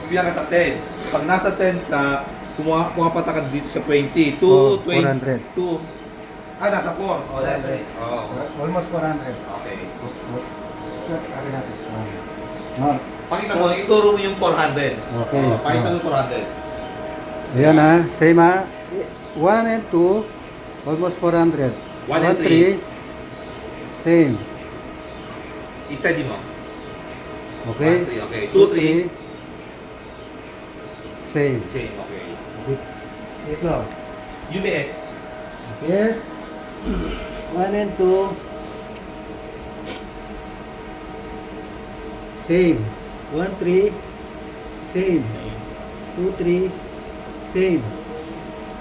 bibigyan ka sa 10. Pag nasa 10 ka, pumapata ka dito sa 20. 2, Oh, 20, 400. 2. Nasa 4. Oh, 400. Oh. Almost 400. Okay. Sabi natin. No. Pakita mo, ituro mo yung 400. Okay. Oh, pakita mo yung 400. Ayan ha, same ha. 1 and 2, almost 400. 1 and 3, same. I-steady mo. Okay? 1, 3, okay. 2, 3. Same. Same, okay. Ito. UBS. Yes. 1 and 2. Same. 1, 3. Same. 2, 3. Same.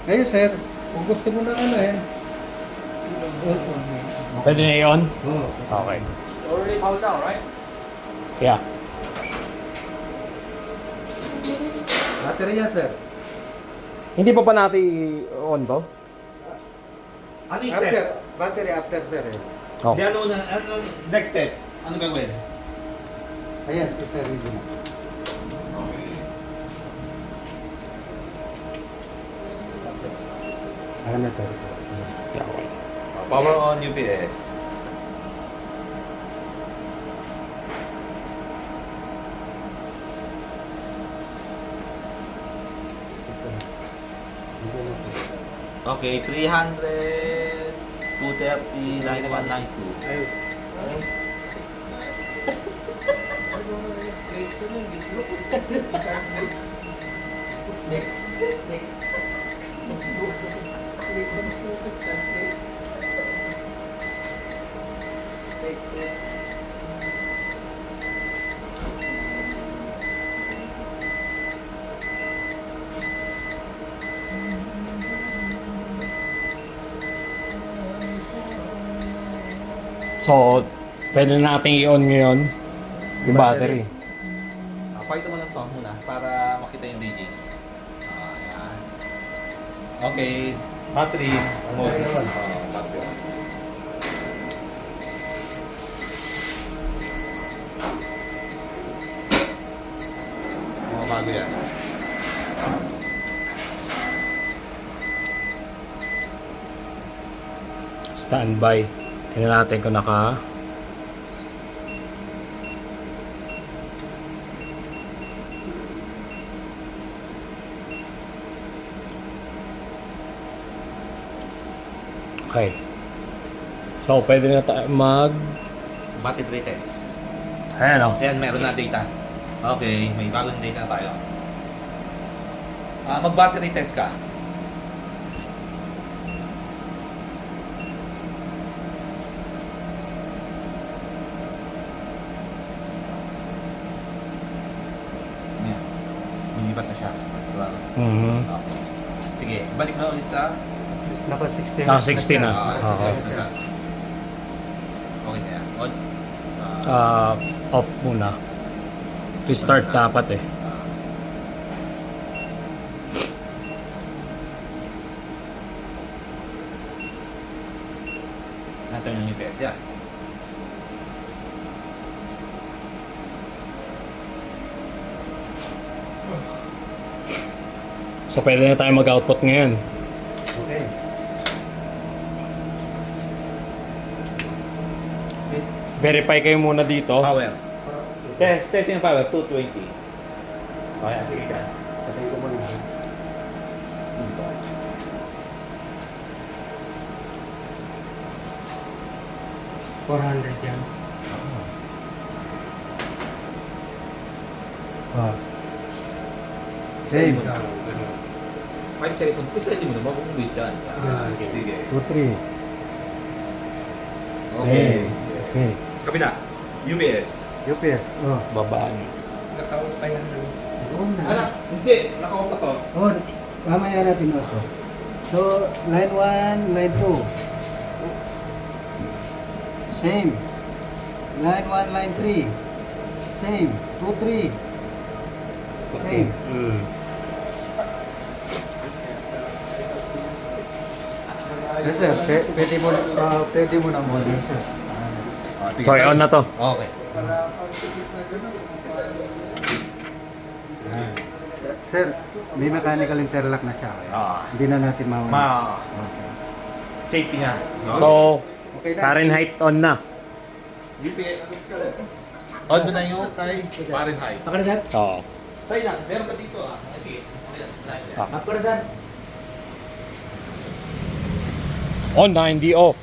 Ayun sir, kung gusto mo na ano yan. Pwede na yun? Oh. Okay. Already powered down, right? Yeah. Battery yan sir. Hindi pa natin on to? Ano yung After, step? battery after sir eh. Oh. Di ano na, ano, next step? Ano gagawin? Ayan, si sir hindi na. Okay. Ano na sir? Okay. Power on UPS. Okay, 300, 230, 9192. Ayun. Next. So, pwede natin i-on ngayon yung battery. Pakita mo lang to muna para makita yung reading. Ayan. Okay, battery mode. Battery on. Battery on. Mga bago yan. Standby. Tingnan natin kung naka... Okay. So, pwede na tayo mag... Battery test. Ayan o. Ayan, meron na data. Okay, may bagong data na tayo. Mag-battery test ka. Ayan. Lumipat na siya. Diba? Okay. Sige, balik na ulit sa... Naka 60. Naka 60 na. Okay. Okay. Okay na yan. On. Off muna. Restart dapat eh. Natin yung UPS yan. So, pwede na tayo mag-output ngayon. Okay. Verify kayo muna dito. Power. Testing ng power, 220. Okay, sige ka. Patay ko muna. yan. Ah. Same. 5 seconds. Pisa mo na, mag-wait siya. Sige. 2, 3. Okay. Okay. Sa kabila, UPS. UPS. Oh. Babaan. Oo na. Anak, hindi. Naka-off pa to. Oh, mamaya natin also. So, line 1, line 2. Same. Line 1, line 3. Same. 2, 3. Same. Yes, sir. Pwede mo na muna, sir. So, on na to. Okay. Para Sir, may mechanical interlock na siya. Ah. Hindi na natin mawala. Okay. Safety nga. No? So, Okay na. Fahrenheit on na. On mo na yung kay Fahrenheit. Apa na, sir? Oo. Tayo lang, meron ba dito ah? Sige. Apa na, sir? On na, hindi off.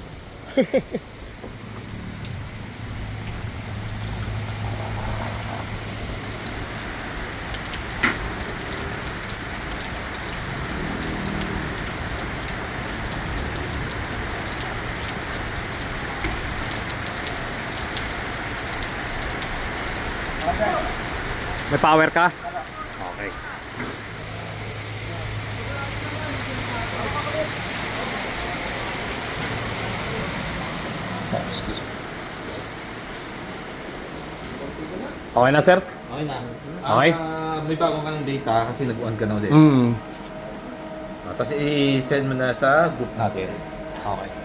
May power ka? Okay. Oh, excuse me. Okay na, sir? Okay na. Okay. May bago ka ng data kasi nag-on ka na ulit. Mm. Tapos i-send mo na sa group natin. Okay.